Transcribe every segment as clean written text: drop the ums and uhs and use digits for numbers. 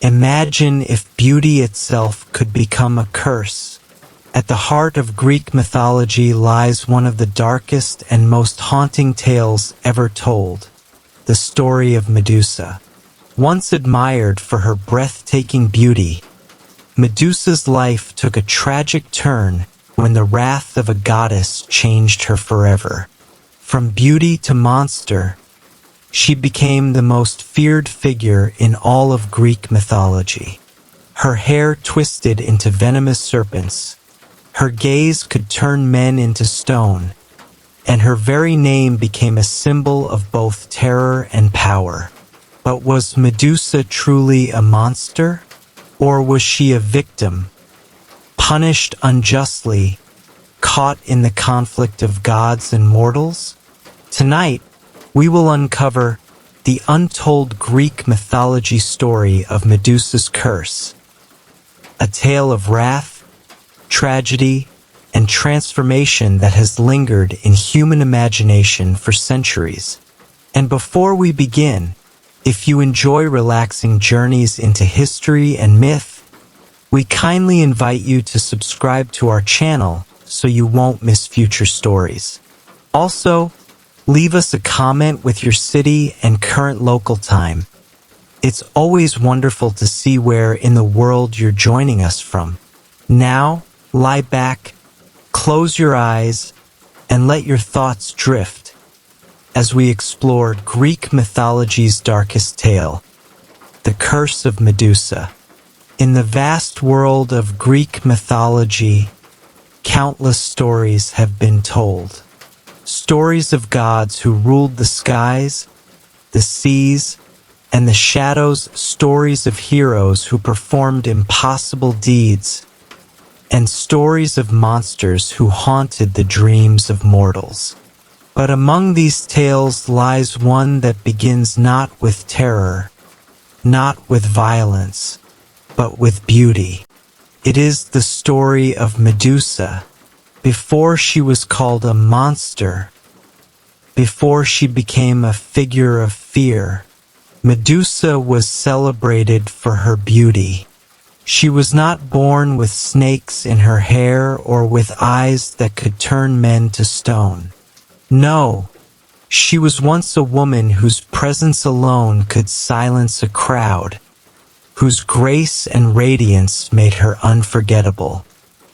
Imagine if beauty itself could become a curse. At the heart of Greek mythology lies one of the darkest and most haunting tales ever told, the story of Medusa. Once admired for her breathtaking beauty, Medusa's life took a tragic turn when the wrath of a goddess changed her forever. From beauty to monster, she became the most feared figure in all of Greek mythology. Her hair twisted into venomous serpents, her gaze could turn men into stone, and her very name became a symbol of both terror and power. But was Medusa truly a monster? Or was she a victim, punished unjustly, caught in the conflict of gods and mortals? Tonight, we will uncover the untold Greek mythology story of Medusa's curse, a tale of wrath, tragedy, and transformation that has lingered in human imagination for centuries. And before we begin, if you enjoy relaxing journeys into history and myth, we kindly invite you to subscribe to our channel so you won't miss future stories. Also, leave us a comment with your city and current local time. It's always wonderful to see where in the world you're joining us from. Now, lie back, close your eyes, and let your thoughts drift as we explore Greek mythology's darkest tale, the curse of Medusa. In the vast world of Greek mythology, countless stories have been told. Stories of gods who ruled the skies, the seas, and the shadows, stories of heroes who performed impossible deeds, and stories of monsters who haunted the dreams of mortals. But among these tales lies one that begins not with terror, not with violence, but with beauty. It is the story of Medusa. Before she was called a monster, before she became a figure of fear, Medusa was celebrated for her beauty. She was not born with snakes in her hair or with eyes that could turn men to stone. No, she was once a woman whose presence alone could silence a crowd, whose grace and radiance made her unforgettable.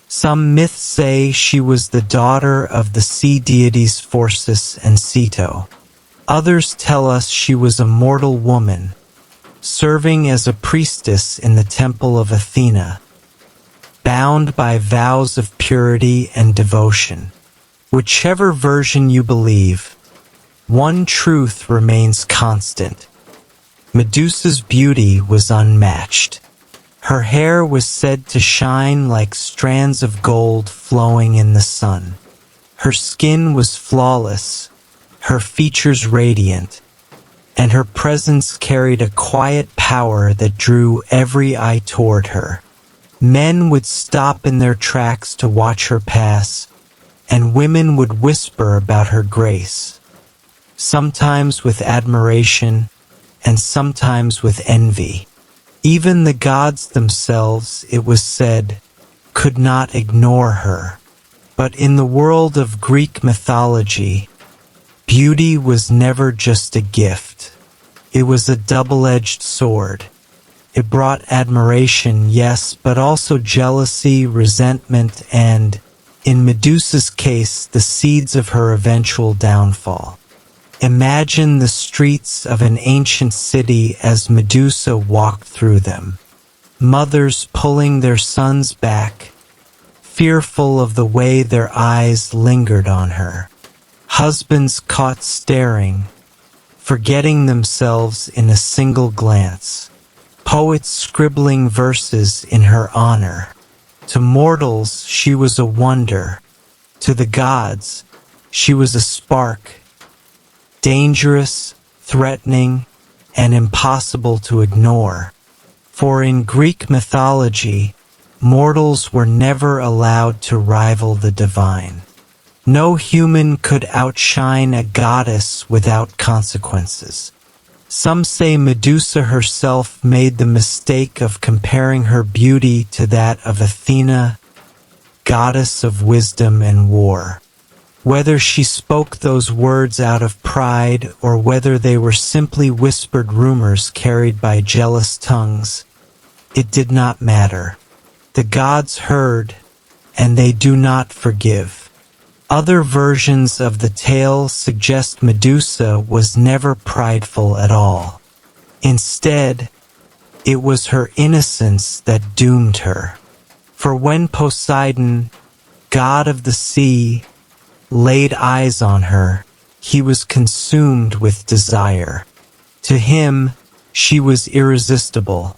Some myths say she was the daughter of the sea deities Perseus and Ceto. Others tell us she was a mortal woman, serving as a priestess in the temple of Athena, bound by vows of purity and devotion. Whichever version you believe, one truth remains constant. Medusa's beauty was unmatched. Her hair was said to shine like strands of gold flowing in the sun. Her skin was flawless, her features radiant, and her presence carried a quiet power that drew every eye toward her. Men would stop in their tracks to watch her pass, and women would whisper about her grace, sometimes with admiration and sometimes with envy. Even the gods themselves, it was said, could not ignore her. But in the world of Greek mythology, beauty was never just a gift. It was a double-edged sword. It brought admiration, yes, but also jealousy, resentment, and, in Medusa's case, the seeds of her eventual downfall. Imagine the streets of an ancient city as Medusa walked through them. Mothers pulling their sons back, fearful of the way their eyes lingered on her. Husbands caught staring, forgetting themselves in a single glance. Poets scribbling verses in her honor. To mortals, she was a wonder. To the gods, she was a spark, dangerous, threatening, and impossible to ignore. For in Greek mythology, mortals were never allowed to rival the divine. No human could outshine a goddess without consequences. Some say Medusa herself made the mistake of comparing her beauty to that of Athena, goddess of wisdom and war. Whether she spoke those words out of pride or whether they were simply whispered rumors carried by jealous tongues, it did not matter. The gods heard, and they do not forgive. Other versions of the tale suggest Medusa was never prideful at all. Instead, it was her innocence that doomed her. For when Poseidon, god of the sea, laid eyes on her, he was consumed with desire. To him, she was irresistible,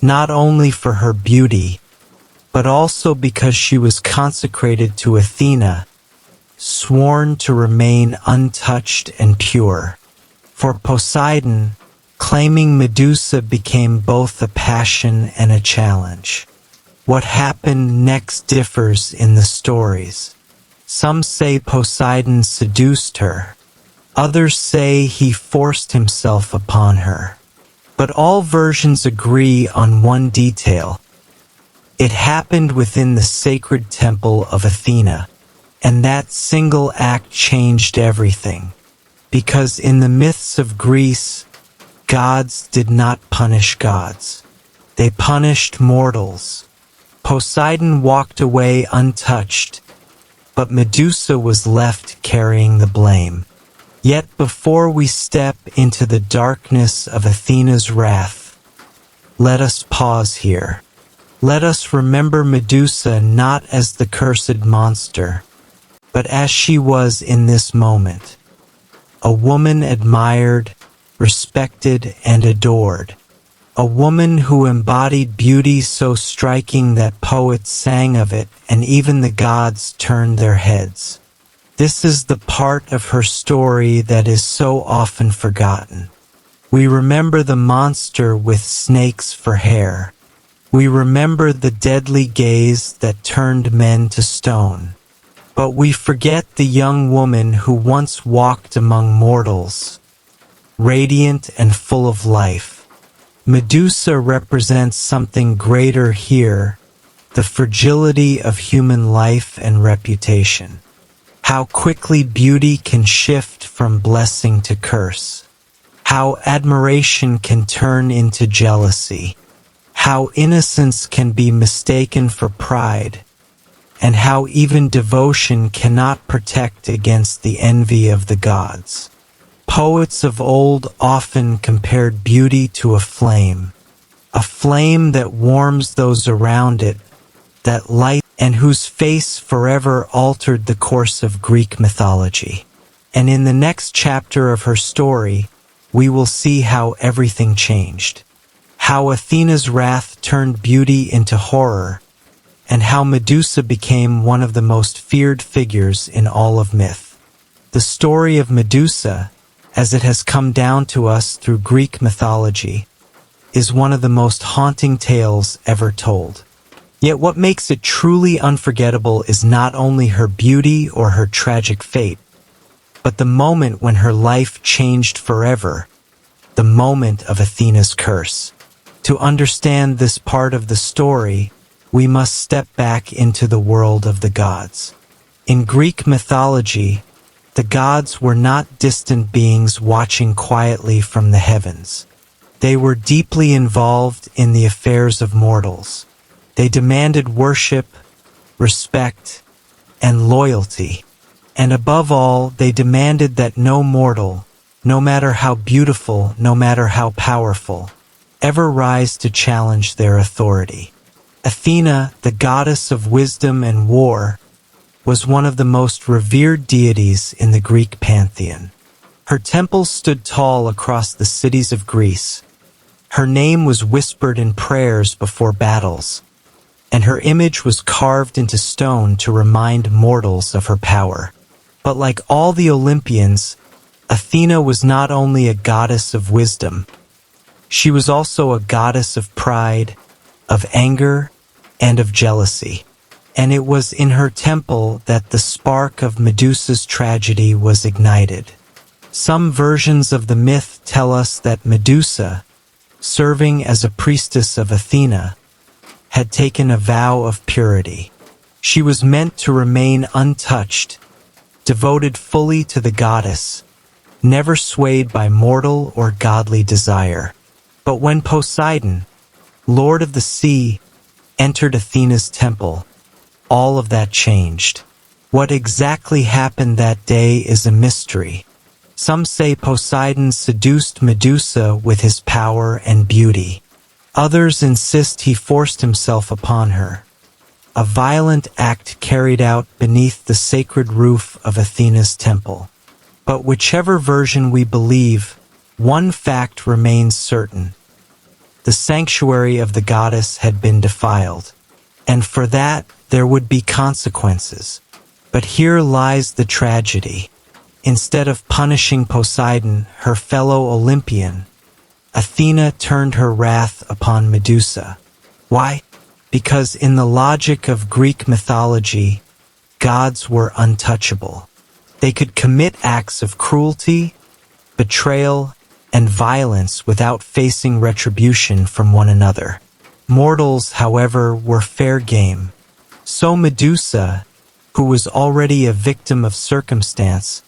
not only for her beauty, but also because she was consecrated to Athena, sworn to remain untouched and pure. For Poseidon, claiming Medusa became both a passion and a challenge. What happened next differs in the stories. Some say Poseidon seduced her. Others say he forced himself upon her. But all versions agree on one detail. It happened within the sacred temple of Athena, and that single act changed everything. Because in the myths of Greece, gods did not punish gods. They punished mortals. Poseidon walked away untouched, but Medusa was left carrying the blame. Yet before we step into the darkness of Athena's wrath, let us pause here. Let us remember Medusa not as the cursed monster, but as she was in this moment. A woman admired, respected, and adored. A woman who embodied beauty so striking that poets sang of it and even the gods turned their heads. This is the part of her story that is so often forgotten. We remember the monster with snakes for hair. We remember the deadly gaze that turned men to stone. But we forget the young woman who once walked among mortals, radiant and full of life. Medusa represents something greater here, the fragility of human life and reputation. How quickly beauty can shift from blessing to curse. How admiration can turn into jealousy. How innocence can be mistaken for pride. And how even devotion cannot protect against the envy of the gods. Poets of old often compared beauty to a flame that warms those around it, that light and whose face forever altered the course of Greek mythology. And in the next chapter of her story, we will see how everything changed, how Athena's wrath turned beauty into horror, and how Medusa became one of the most feared figures in all of myth. The story of Medusa, as it has come down to us through Greek mythology, is one of the most haunting tales ever told. Yet what makes it truly unforgettable is not only her beauty or her tragic fate, but the moment when her life changed forever, the moment of Athena's curse. To understand this part of the story, we must step back into the world of the gods. In Greek mythology, the gods were not distant beings watching quietly from the heavens. They were deeply involved in the affairs of mortals. They demanded worship, respect, and loyalty. And above all, they demanded that no mortal, no matter how beautiful, no matter how powerful, ever rise to challenge their authority. Athena, the goddess of wisdom and war, was one of the most revered deities in the Greek pantheon. Her temple stood tall across the cities of Greece. Her name was whispered in prayers before battles, and her image was carved into stone to remind mortals of her power. But like all the Olympians, Athena was not only a goddess of wisdom, she was also a goddess of pride, of anger, and of jealousy. And it was in her temple that the spark of Medusa's tragedy was ignited. Some versions of the myth tell us that Medusa, serving as a priestess of Athena, had taken a vow of purity. She was meant to remain untouched, devoted fully to the goddess, never swayed by mortal or godly desire. But when Poseidon, lord of the sea, entered Athena's temple, all of that changed. What exactly happened that day is a mystery. Some say Poseidon seduced Medusa with his power and beauty. Others insist he forced himself upon her, a violent act carried out beneath the sacred roof of Athena's temple. But whichever version we believe, one fact remains certain. The sanctuary of the goddess had been defiled, and for that there would be consequences. But here lies the tragedy. Instead of punishing Poseidon, her fellow Olympian, Athena turned her wrath upon Medusa. Why? Because in the logic of Greek mythology, gods were untouchable. They could commit acts of cruelty, betrayal, and violence without facing retribution from one another. Mortals, however, were fair game. So Medusa, who was already a victim of circumstance,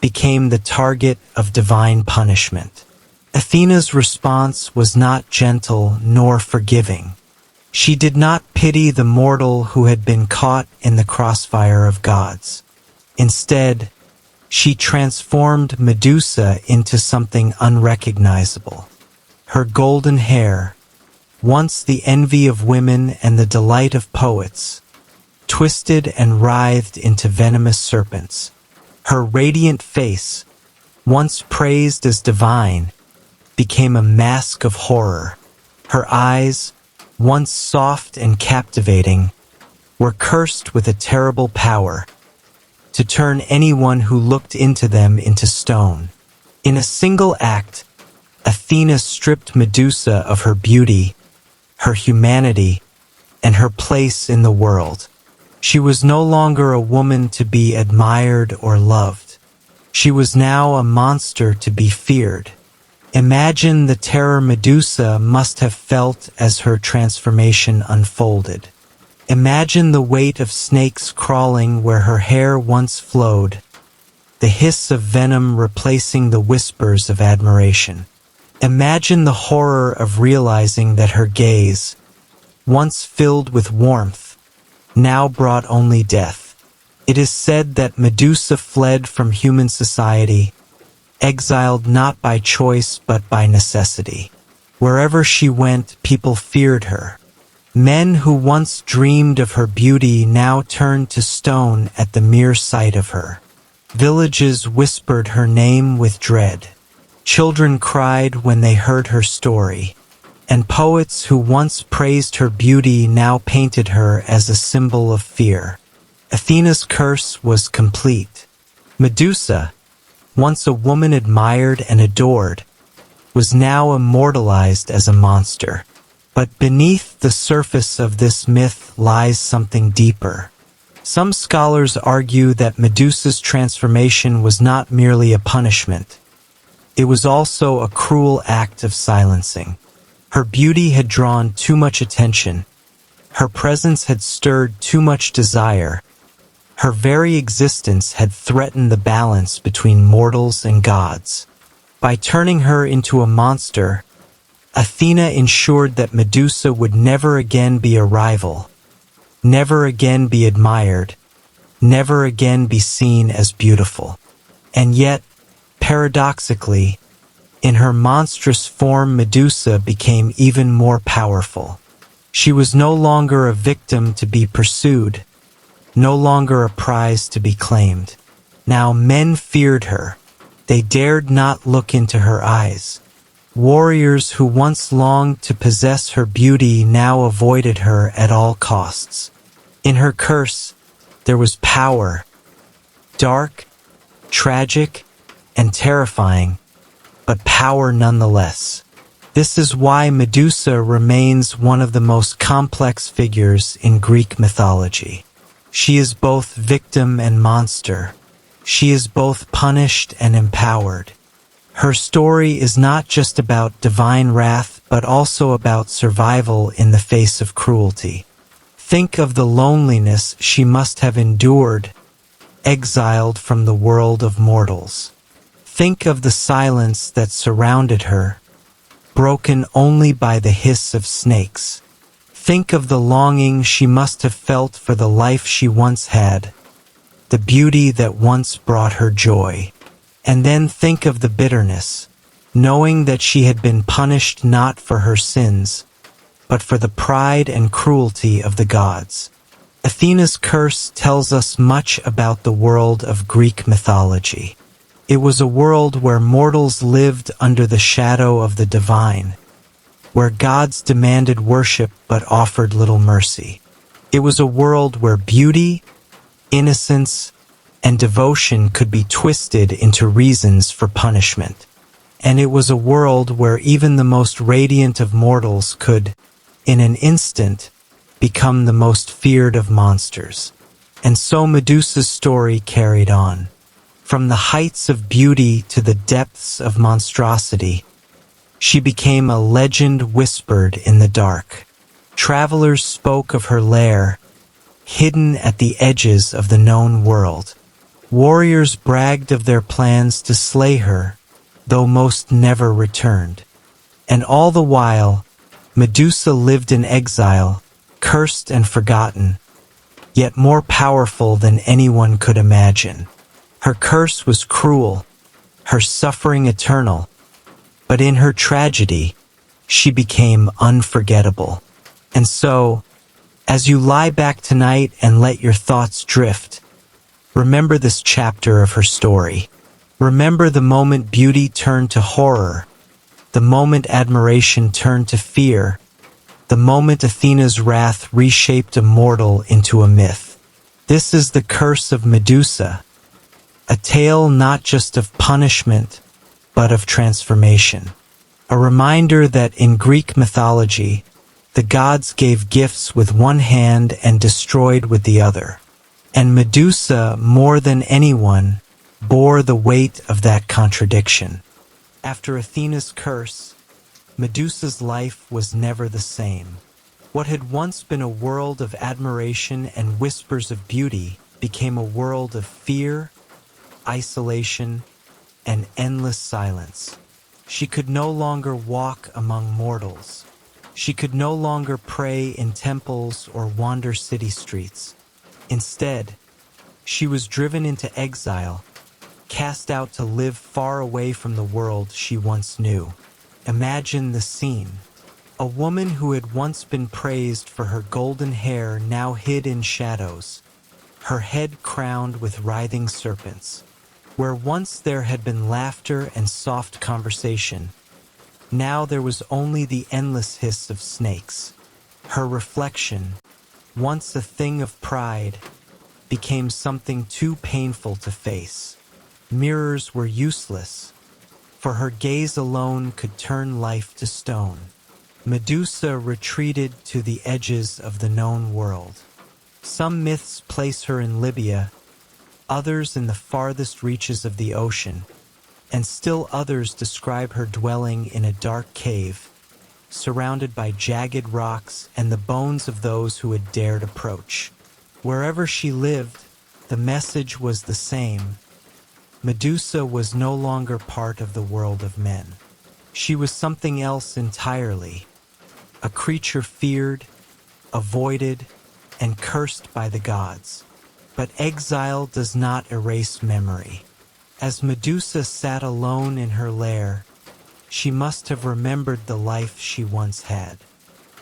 became the target of divine punishment. Athena's response was not gentle nor forgiving. She did not pity the mortal who had been caught in the crossfire of gods. Instead, she transformed Medusa into something unrecognizable. Her golden hair, once the envy of women and the delight of poets, twisted and writhed into venomous serpents. Her radiant face, once praised as divine, became a mask of horror. Her eyes, once soft and captivating, were cursed with a terrible power to turn anyone who looked into them into stone. In a single act, Athena stripped Medusa of her beauty, her humanity, and her place in the world. She was no longer a woman to be admired or loved. She was now a monster to be feared. Imagine the terror Medusa must have felt as her transformation unfolded. Imagine the weight of snakes crawling where her hair once flowed, the hiss of venom replacing the whispers of admiration. Imagine the horror of realizing that her gaze, once filled with warmth, now brought only death. It is said that Medusa fled from human society, exiled not by choice but by necessity. Wherever she went, people feared her. Men who once dreamed of her beauty now turned to stone at the mere sight of her. Villages whispered her name with dread. Children cried when they heard her story. And poets who once praised her beauty now painted her as a symbol of fear. Athena's curse was complete. Medusa, once a woman admired and adored, was now immortalized as a monster. But beneath the surface of this myth lies something deeper. Some scholars argue that Medusa's transformation was not merely a punishment. It was also a cruel act of silencing. Her beauty had drawn too much attention. Her presence had stirred too much desire. Her very existence had threatened the balance between mortals and gods. By turning her into a monster, Athena ensured that Medusa would never again be a rival, never again be admired, never again be seen as beautiful. And yet, paradoxically, in her monstrous form, Medusa became even more powerful. She was no longer a victim to be pursued, no longer a prize to be claimed. Now men feared her. They dared not look into her eyes. Warriors who once longed to possess her beauty now avoided her at all costs. In her curse, there was power, dark, tragic, and terrifying, but power nonetheless. This is why Medusa remains one of the most complex figures in Greek mythology. She is both victim and monster, she is both punished and empowered. Her story is not just about divine wrath, but also about survival in the face of cruelty. Think of the loneliness she must have endured, exiled from the world of mortals. Think of the silence that surrounded her, broken only by the hiss of snakes. Think of the longing she must have felt for the life she once had, the beauty that once brought her joy. And then think of the bitterness, knowing that she had been punished not for her sins, but for the pride and cruelty of the gods. Athena's curse tells us much about the world of Greek mythology. It was a world where mortals lived under the shadow of the divine, where gods demanded worship but offered little mercy. It was a world where beauty, innocence, and devotion could be twisted into reasons for punishment. And it was a world where even the most radiant of mortals could, in an instant, become the most feared of monsters. And so Medusa's story carried on. From the heights of beauty to the depths of monstrosity, she became a legend whispered in the dark. Travelers spoke of her lair, hidden at the edges of the known world. Warriors bragged of their plans to slay her, though most never returned. And all the while, Medusa lived in exile, cursed and forgotten, yet more powerful than anyone could imagine. Her curse was cruel, her suffering eternal, but in her tragedy, she became unforgettable. And so, as you lie back tonight and let your thoughts drift, remember this chapter of her story. Remember the moment beauty turned to horror, the moment admiration turned to fear, the moment Athena's wrath reshaped a mortal into a myth. This is the curse of Medusa, a tale not just of punishment, but of transformation. A reminder that in Greek mythology, the gods gave gifts with one hand and destroyed with the other. And Medusa, more than anyone, bore the weight of that contradiction. After Athena's curse, Medusa's life was never the same. What had once been a world of admiration and whispers of beauty became a world of fear, isolation, and endless silence. She could no longer walk among mortals. She could no longer pray in temples or wander city streets. Instead, she was driven into exile, cast out to live far away from the world she once knew. Imagine the scene. A woman who had once been praised for her golden hair now hid in shadows, her head crowned with writhing serpents. Where once there had been laughter and soft conversation, now there was only the endless hiss of snakes. Her reflection, once a thing of pride, became something too painful to face. Mirrors were useless, for her gaze alone could turn life to stone. Medusa retreated to the edges of the known world. Some myths place her in Libya, others in the farthest reaches of the ocean, and still others describe her dwelling in a dark cave, surrounded by jagged rocks and the bones of those who had dared approach. Wherever she lived, the message was the same. Medusa was no longer part of the world of men. She was something else entirely, a creature feared, avoided, and cursed by the gods. But exile does not erase memory. As Medusa sat alone in her lair, she must have remembered the life she once had.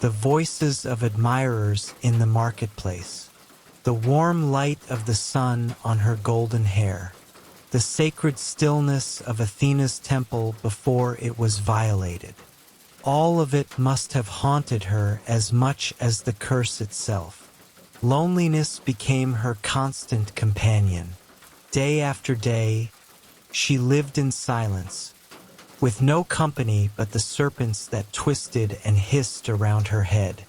The voices of admirers in the marketplace, the warm light of the sun on her golden hair, the sacred stillness of Athena's temple before it was violated. All of it must have haunted her as much as the curse itself. Loneliness became her constant companion. Day after day, she lived in silence, with no company but the serpents that twisted and hissed around her head.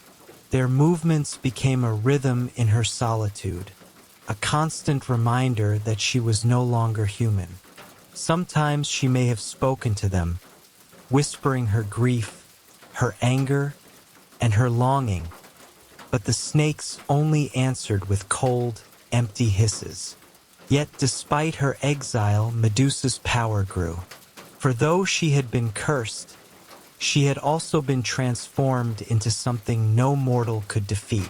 Their movements became a rhythm in her solitude, a constant reminder that she was no longer human. Sometimes she may have spoken to them, whispering her grief, her anger, and her longing, but the snakes only answered with cold, empty hisses. Yet despite her exile, Medusa's power grew. For though she had been cursed, she had also been transformed into something no mortal could defeat.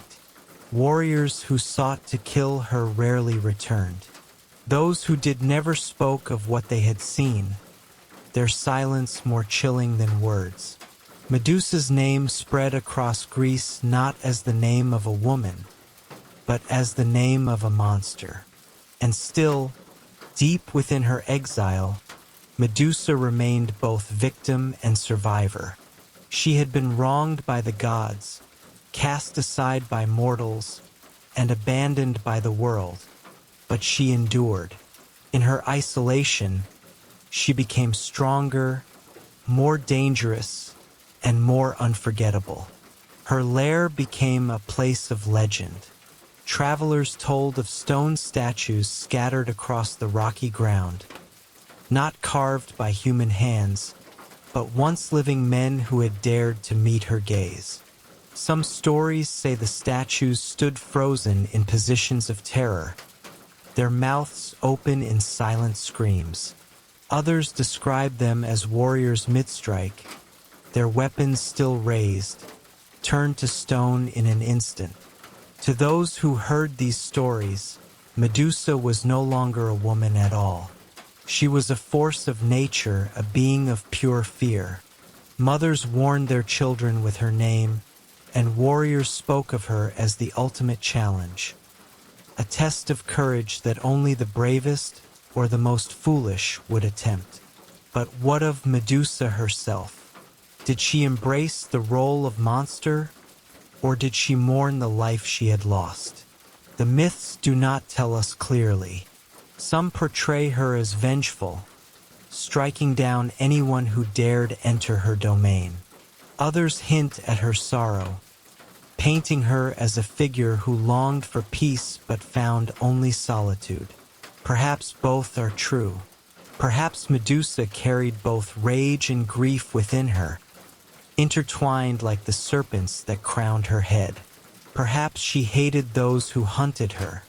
Warriors who sought to kill her rarely returned. Those who did never spoke of what they had seen, their silence more chilling than words. Medusa's name spread across Greece not as the name of a woman, but as the name of a monster. And still, deep within her exile, Medusa remained both victim and survivor. She had been wronged by the gods, cast aside by mortals, and abandoned by the world, but she endured. In her isolation, she became stronger, more dangerous, and more unforgettable. Her lair became a place of legend. Travelers told of stone statues scattered across the rocky ground, not carved by human hands, but once living men who had dared to meet her gaze. Some stories say the statues stood frozen in positions of terror, their mouths open in silent screams. Others describe them as warriors mid-strike, their weapons still raised, turned to stone in an instant. To those who heard these stories, Medusa was no longer a woman at all. She was a force of nature, a being of pure fear. Mothers warned their children with her name, and warriors spoke of her as the ultimate challenge, a test of courage that only the bravest or the most foolish would attempt. But what of Medusa herself? Did she embrace the role of monster, or did she mourn the life she had lost? The myths do not tell us clearly. Some portray her as vengeful, striking down anyone who dared enter her domain. Others hint at her sorrow, painting her as a figure who longed for peace but found only solitude. Perhaps both are true. Perhaps Medusa carried both rage and grief within her, intertwined like the serpents that crowned her head. Perhaps she hated those who hunted her,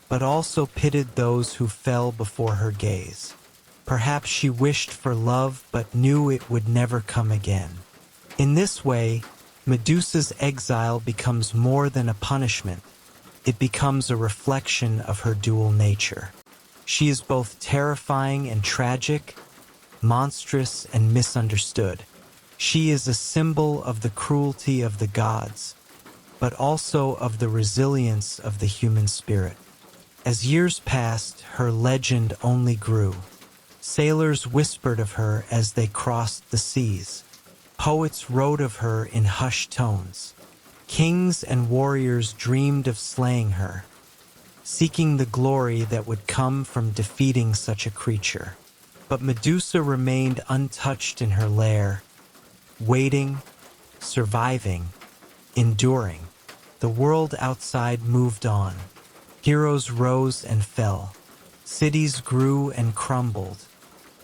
but also pitied those who fell before her gaze. Perhaps she wished for love but knew it would never come again. In this way, Medusa's exile becomes more than a punishment. It becomes a reflection of her dual nature. She is both terrifying and tragic, monstrous and misunderstood. She is a symbol of the cruelty of the gods, but also of the resilience of the human spirit. As years passed, her legend only grew. Sailors whispered of her as they crossed the seas. Poets wrote of her in hushed tones. Kings and warriors dreamed of slaying her, seeking the glory that would come from defeating such a creature. But Medusa remained untouched in her lair, waiting, surviving, enduring. The world outside moved on. Heroes rose and fell. Cities grew and crumbled.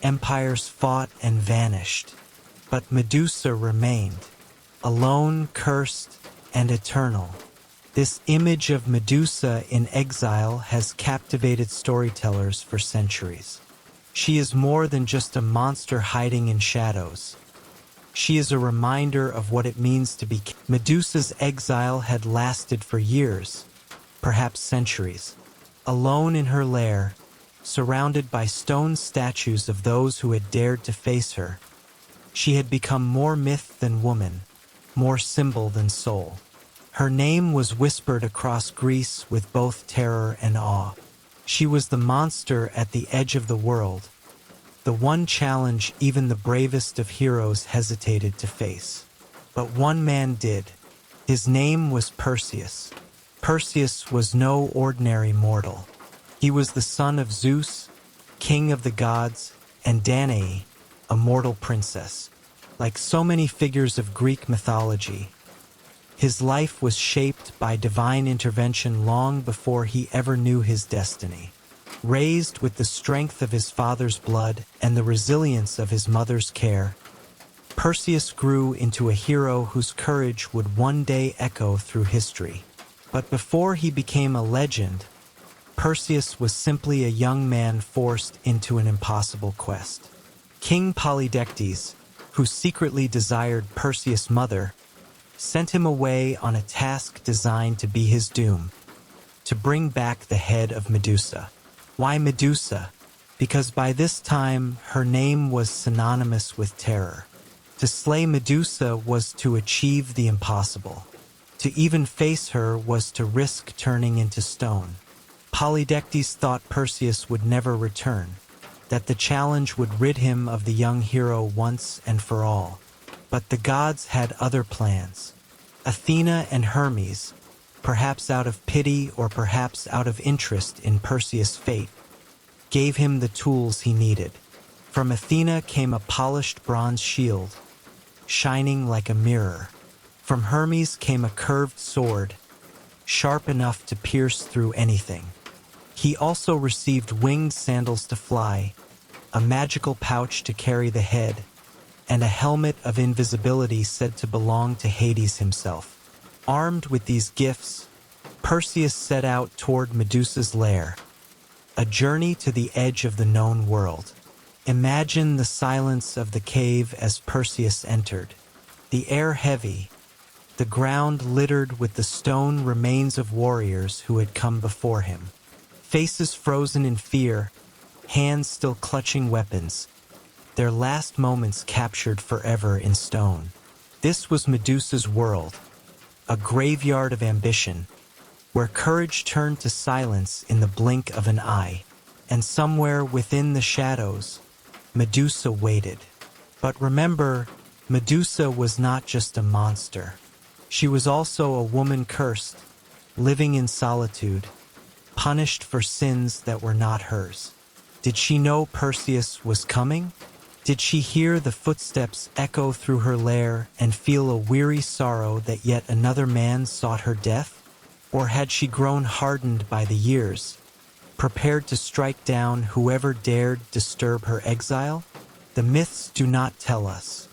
Empires fought and vanished. But Medusa remained, alone, cursed, and eternal. This image of Medusa in exile has captivated storytellers for centuries. She is more than just a monster hiding in shadows. She is a reminder of what it means to be. Medusa's exile had lasted for years, perhaps centuries. Alone in her lair, surrounded by stone statues of those who had dared to face her, she had become more myth than woman, more symbol than soul. Her name was whispered across Greece with both terror and awe. She was the monster at the edge of the world, the one challenge even the bravest of heroes hesitated to face. But one man did. His name was Perseus. Perseus was no ordinary mortal. He was the son of Zeus, king of the gods, and Danae, a mortal princess. Like so many figures of Greek mythology, His life was shaped by divine intervention long before he ever knew his destiny. Raised with the strength of his father's blood and the resilience of his mother's care, Perseus grew into a hero whose courage would one day echo through history. But before he became a legend, Perseus was simply a young man forced into an impossible quest. King Polydectes, who secretly desired Perseus' mother, sent him away on a task designed to be his doom, to bring back the head of Medusa. Why Medusa? Because by this time her name was synonymous with terror. To slay Medusa was to achieve the impossible. To even face her was to risk turning into stone. Polydectes thought Perseus would never return, that the challenge would rid him of the young hero once and for all. But the gods had other plans. Athena and Hermes, perhaps out of pity or perhaps out of interest in Perseus' fate, gave him the tools he needed. From Athena came a polished bronze shield, shining like a mirror. From Hermes came a curved sword, sharp enough to pierce through anything. He also received winged sandals to fly, a magical pouch to carry the head, and a helmet of invisibility said to belong to Hades himself. Armed with these gifts, Perseus set out toward Medusa's lair, a journey to the edge of the known world. Imagine the silence of the cave as Perseus entered, the air heavy, the ground littered with the stone remains of warriors who had come before him. Faces frozen in fear, hands still clutching weapons, their last moments captured forever in stone. This was Medusa's world, a graveyard of ambition, where courage turned to silence in the blink of an eye. And somewhere within the shadows, Medusa waited. But remember, Medusa was not just a monster. She was also a woman cursed, living in solitude, punished for sins that were not hers. Did she know Perseus was coming? Did she hear the footsteps echo through her lair and feel a weary sorrow that yet another man sought her death? Or had she grown hardened by the years, prepared to strike down whoever dared disturb her exile? The myths do not tell us.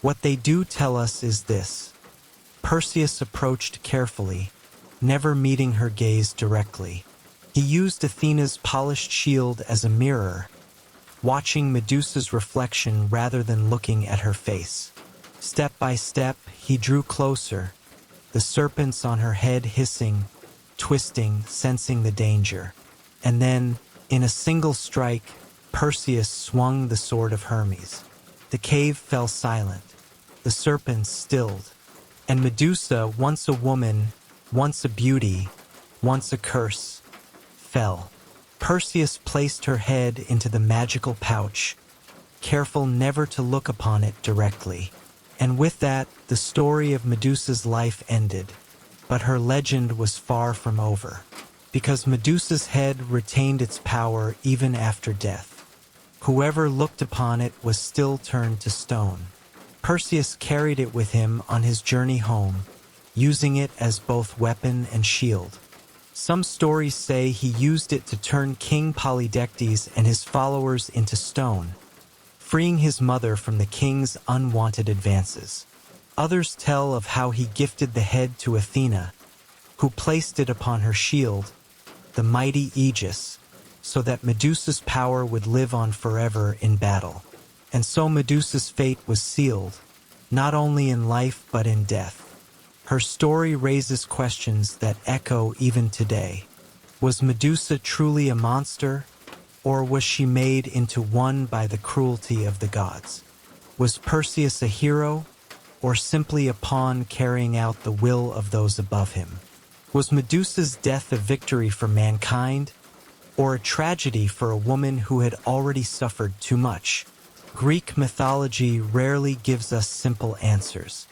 What they do tell us is this: Perseus approached carefully, never meeting her gaze directly. He used Athena's polished shield as a mirror, watching Medusa's reflection rather than looking at her face. Step by step, he drew closer, the serpents on her head hissing, twisting, sensing the danger. And then, in a single strike, Perseus swung the sword of Hermes. The cave fell silent, the serpents stilled, and Medusa, once a woman, once a beauty, once a curse, fell. Perseus placed her head into the magical pouch, careful never to look upon it directly. And with that, the story of Medusa's life ended. But her legend was far from over, because Medusa's head retained its power even after death. Whoever looked upon it was still turned to stone. Perseus carried it with him on his journey home, using it as both weapon and shield. Some stories say he used it to turn King Polydectes and his followers into stone, freeing his mother from the king's unwanted advances. Others tell of how he gifted the head to Athena, who placed it upon her shield, the mighty Aegis, so that Medusa's power would live on forever in battle. And so Medusa's fate was sealed, not only in life but in death. Her story raises questions that echo even today. Was Medusa truly a monster, or was she made into one by the cruelty of the gods? Was Perseus a hero, or simply a pawn carrying out the will of those above him? Was Medusa's death a victory for mankind, or a tragedy for a woman who had already suffered too much? Greek mythology rarely gives us simple answers.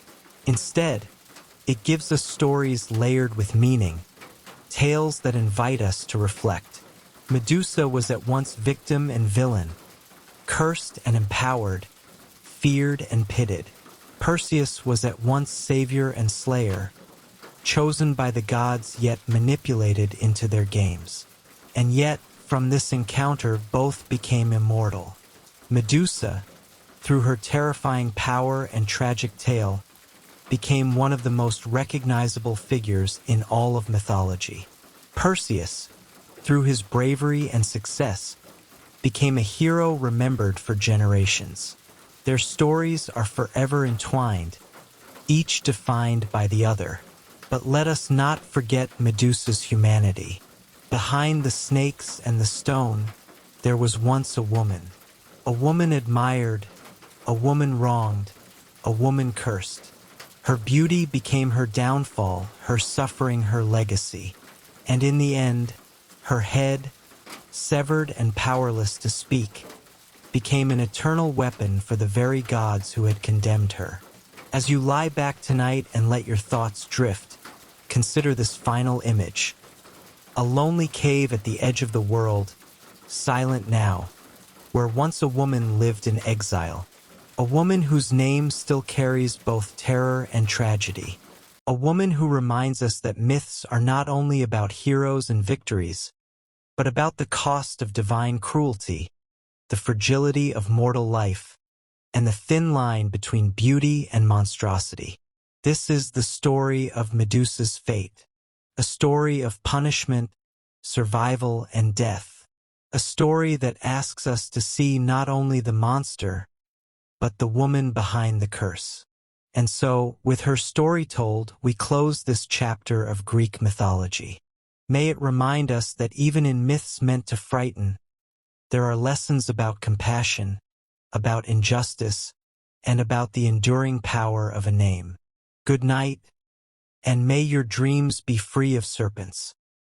Instead, it gives us stories layered with meaning, tales that invite us to reflect. Medusa was at once victim and villain, cursed and empowered, feared and pitted. Perseus was at once savior and slayer, chosen by the gods yet manipulated into their games. And yet, from this encounter, both became immortal. Medusa, through her terrifying power and tragic tale, became one of the most recognizable figures in all of mythology. Perseus, through his bravery and success, became a hero remembered for generations. Their stories are forever entwined, each defined by the other. But let us not forget Medusa's humanity. Behind the snakes and the stone, there was once a woman admired, a woman wronged, a woman cursed. Her beauty became her downfall, her suffering her legacy. And in the end, her head, severed and powerless to speak, became an eternal weapon for the very gods who had condemned her. As you lie back tonight and let your thoughts drift, consider this final image. A lonely cave at the edge of the world, silent now, where once a woman lived in exile. A woman whose name still carries both terror and tragedy. A woman who reminds us that myths are not only about heroes and victories, but about the cost of divine cruelty, the fragility of mortal life, and the thin line between beauty and monstrosity. This is the story of Medusa's fate, a story of punishment, survival, and death, a story that asks us to see not only the monster, but the woman behind the curse. And so, with her story told, we close this chapter of Greek mythology. May it remind us that even in myths meant to frighten, there are lessons about compassion, about injustice, and about the enduring power of a name. Good night, and may your dreams be free of serpents.